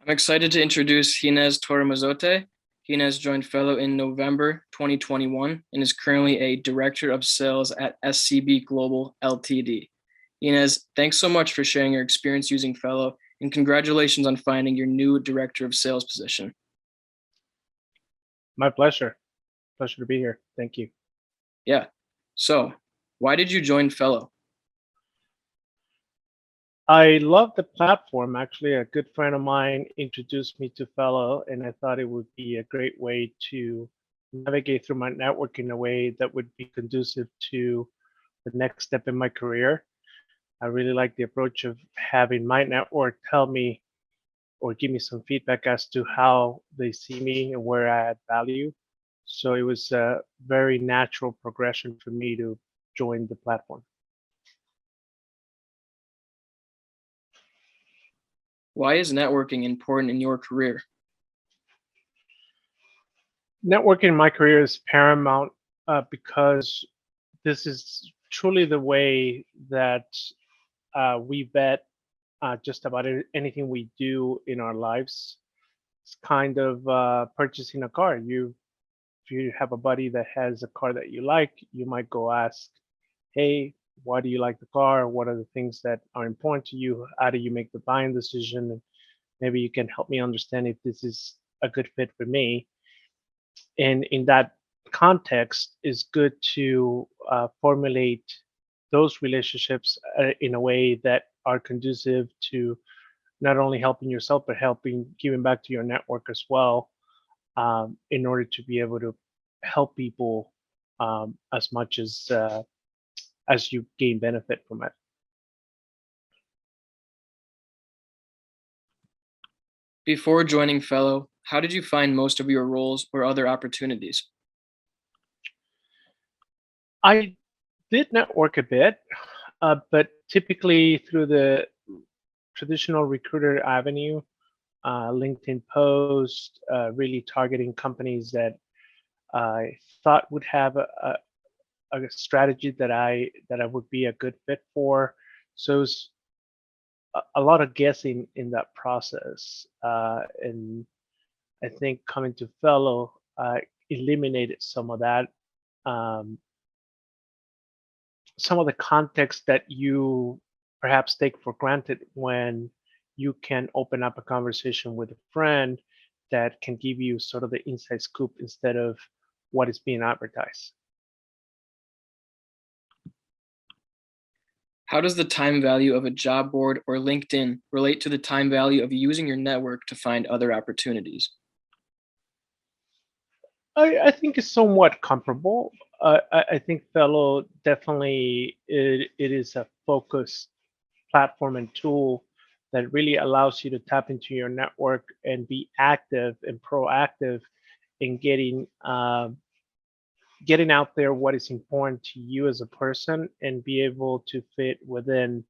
I'm excited to introduce Ginez Toromazote. Ginez joined Fellow in November 2021 and is currently a Director of Sales at SCB Global Ltd. Ginez, thanks so much for sharing your experience using Fellow, and congratulations on finding your new Director of Sales position. My pleasure. Pleasure to be here. Thank you. Yeah. So, why did you join Fellow? I love the platform. Actually, a good friend of mine introduced me to Fellow, and I thought it would be a great way to navigate through my network in a way that would be conducive to the next step in my career. I really like the approach of having my network tell me or give me some feedback as to how they see me and where I add value. So it was a very natural progression for me to join the platform. Why is networking important in your career? Networking in my career is paramount because this is truly the way that we vet just about anything we do in our lives. It's kind of purchasing a car. If you have a buddy that has a car that you like, you might go ask, "Hey, why do you like the car? What are the things that are important to you? How do you make the buying decision? And maybe you can help me understand if this is a good fit for me." And in that context, is good to formulate those relationships in a way that are conducive to not only helping yourself but helping giving back to your network as well, in order to be able to help people as much as you gain benefit from it. Before joining Fellow, how did you find most of your roles or other opportunities? I did network a bit, but typically through the traditional recruiter avenue, LinkedIn post, really targeting companies that I thought would have a strategy that I would be a good fit for. So it was a lot of guessing in that process, and I think coming to Fellow eliminated some of that. Um, some of the context that you perhaps take for granted when you can open up a conversation with a friend that can give you sort of the inside scoop instead of what is being advertised. How does the time value of a job board or LinkedIn relate to the time value of using your network to find other opportunities? I think it's somewhat comparable. I think Fellow definitely it is a focused platform and tool that really allows you to tap into your network and be active and proactive in getting out there what is important to you as a person and be able to fit within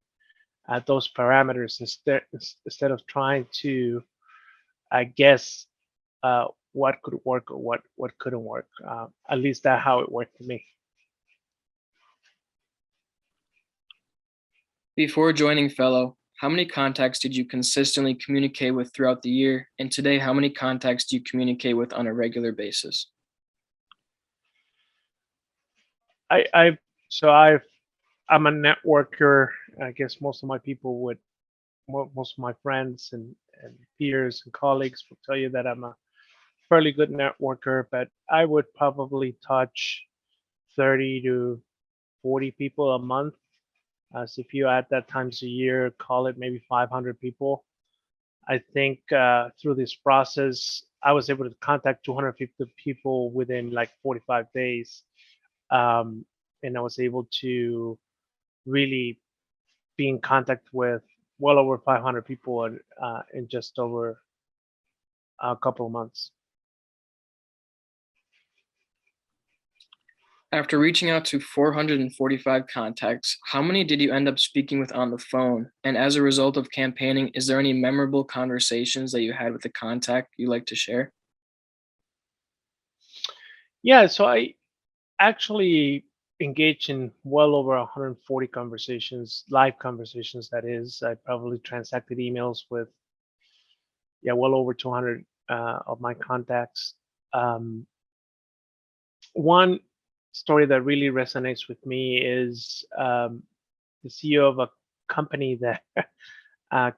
those parameters instead of trying to I guess what could work or what couldn't work. At least that's how it worked for me. Before joining Fellow, how many contacts did you consistently communicate with throughout the year? And today, how many contacts do you communicate with on a regular basis? I so I've I'm a networker. I guess most of my people would most of my friends and peers and colleagues will tell you that I'm a fairly good networker, but I would probably touch 30 to 40 people a month. As if you add that times a year, call it maybe 500 people. I think through this process, I was able to contact 250 people within like 45 days. Um, and I was able to really be in contact with well over 500 people in just over a couple of months. After reaching out to 445 contacts, how many did you end up speaking with on the phone? And as a result of campaigning, is there any memorable conversations that you had with a contact you like to share? Yeah, so I actually engaged in well over 140 conversations, live conversations, that is. I probably transacted emails with yeah, well over 200 of my contacts. Um, One story that really resonates with me is the CEO of a company that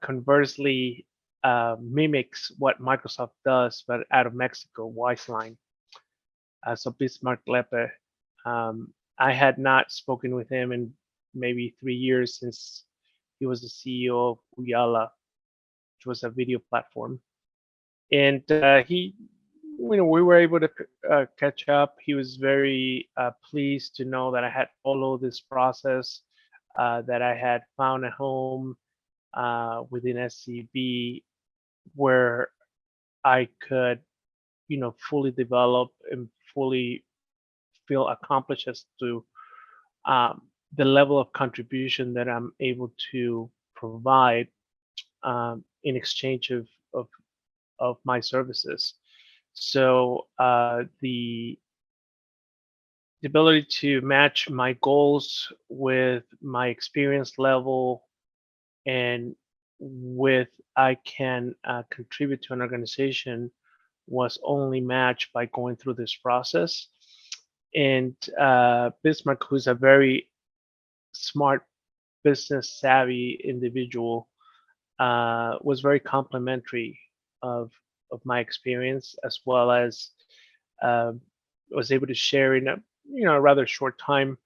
conversely mimics what Microsoft does, but out of Mexico, Wiseline. So Bismarck Lepe. I had not spoken with him in maybe 3 years since he was the CEO of Uyala, which was a video platform. And we were able to catch up. He was very pleased to know that I had followed this process, that I had found a home within SCB where I could, fully develop and fully feel accomplished as to the level of contribution that I'm able to provide in exchange of of my services. So the ability to match my goals with my experience level and with I can contribute to an organization was only matched by going through this process. And Bismarck, who's a very smart, business savvy individual, was very complimentary of of my experience, as well as um, was able to share in a rather short time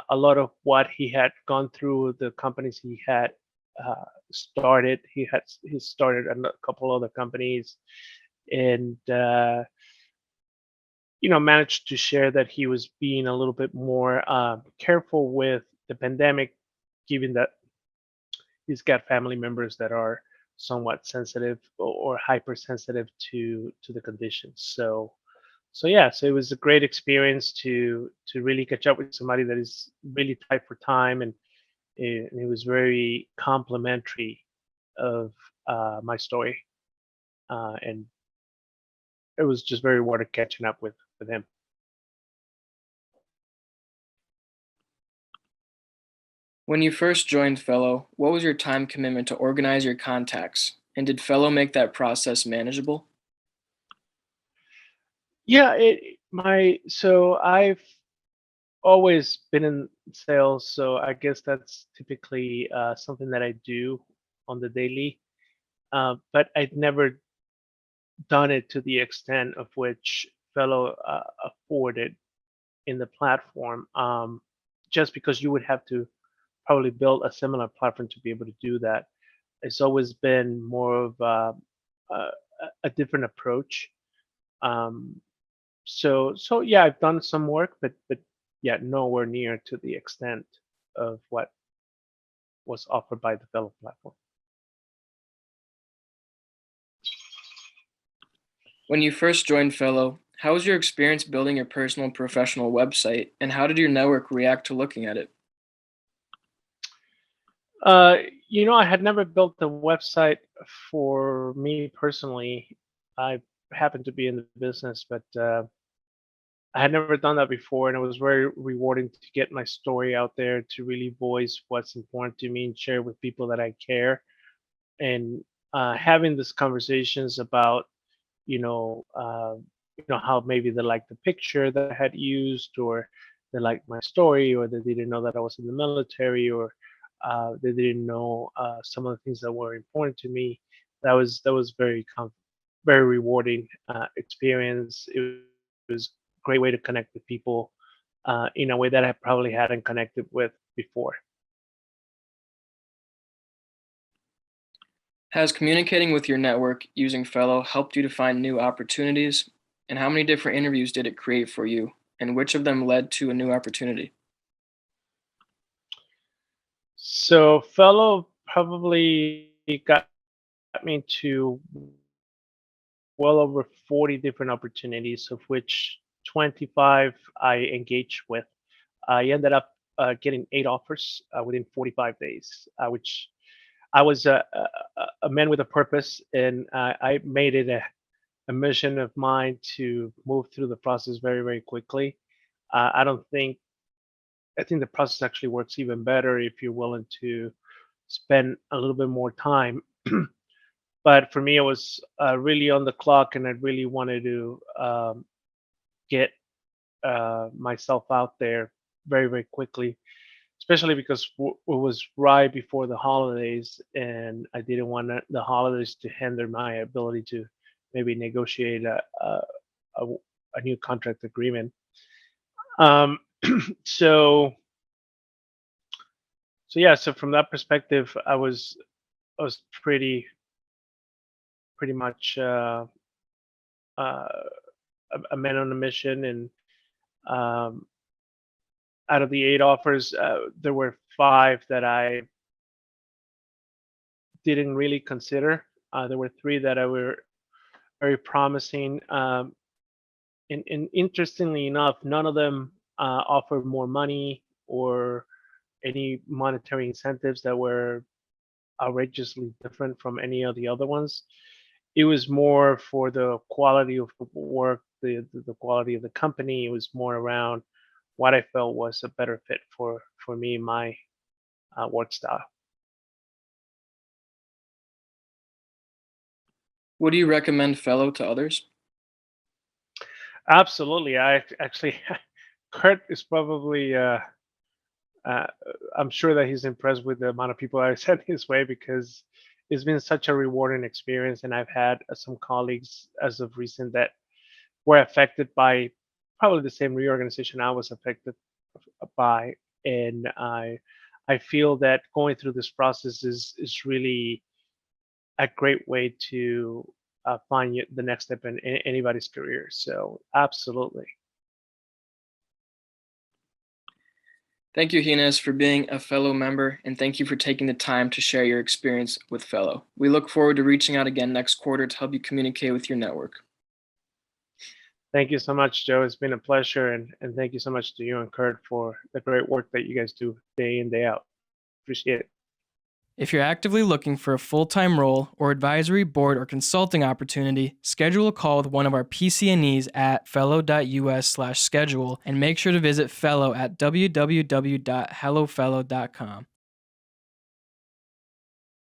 a lot of what he had gone through, the companies he had started. He started a couple other companies, and managed to share that he was being a little bit more careful with the pandemic, given that he's got family members that are somewhat sensitive or hypersensitive to the conditions. So yeah, so it was a great experience to really catch up with somebody that is really tight for time, and it was very complimentary of my story, and it was just very rewarding catching up with him. When you first joined Fellow, what was your time commitment to organize your contacts? And did Fellow make that process manageable? Yeah, I've always been in sales, so I guess that's typically something that I do on the daily. But I'd never done it to the extent of which Fellow afforded in the platform. Just because you would have to probably build a similar platform to be able to do that. It's always been more of a, a different approach. Um, so yeah, I've done some work, but yeah, nowhere near to the extent of what was offered by the Fellow platform. When you first joined Fellow, how was your experience building your personal and professional website, and how did your network react to looking at it? Uh, I had never built a website for me personally. I happened to be in the business, but I had never done that before, and it was very rewarding to get my story out there, to really voice what's important to me and share with people that I care. And having these conversations about, you know, uh, how maybe they like the picture that I had used, or they liked my story, or they didn't know that I was in the military, or they didn't know some of the things that were important to me. That was very rewarding experience. It was a great way to connect with people in a way that I probably hadn't connected with before. Has communicating with your network using Fellow helped you to find new opportunities? And how many different interviews did it create for you? And which of them led to a new opportunity? So fellow probably got me to well over 40 different opportunities, of which 25 I engaged with. I ended up getting 8 offers within 45 days, which I was a man with a purpose, and I made it a mission of mine to move through the process very, very quickly. I don't think I think the process actually works even better if you're willing to spend a little bit more time. but for me, it was really on the clock, and I really wanted to get myself out there very, very quickly, especially because it was right before the holidays, and I didn't want the holidays to hinder my ability to maybe negotiate a, a new contract agreement. Um, so, so yeah, so from that perspective, I was pretty much uh, a man on a mission, and um, out of the 8 offers, there were 5 that I didn't really consider. There were 3 that I were very promising. And interestingly enough, none of them offered more money or any monetary incentives that were outrageously different from any of the other ones. It was more for the quality of the work, the quality of the company. It was more around what I felt was a better fit for me, my work style. Would you recommend Fellow to others? Absolutely. I actually, Kurt is probably. Uh, I'm sure that he's impressed with the amount of people I sent his way because it's been such a rewarding experience, and I've had some colleagues as of recent that were affected by probably the same reorganization I was affected by, and I feel that going through this process is really a great way to find the next step in anybody's career. So absolutely. Thank you, Ginez, for being a Fellow member, and thank you for taking the time to share your experience with Fellow. We look forward to reaching out again next quarter to help you communicate with your network. Thank you so much, Joe. It's been a pleasure, and thank you so much to you and Kurt for the great work that you guys do day in, day out. Appreciate it. If you're actively looking for a full-time role or advisory, board, or consulting opportunity, schedule a call with one of our PCNEs at fellow.us/schedule and make sure to visit Fellow at www.hellofellow.com.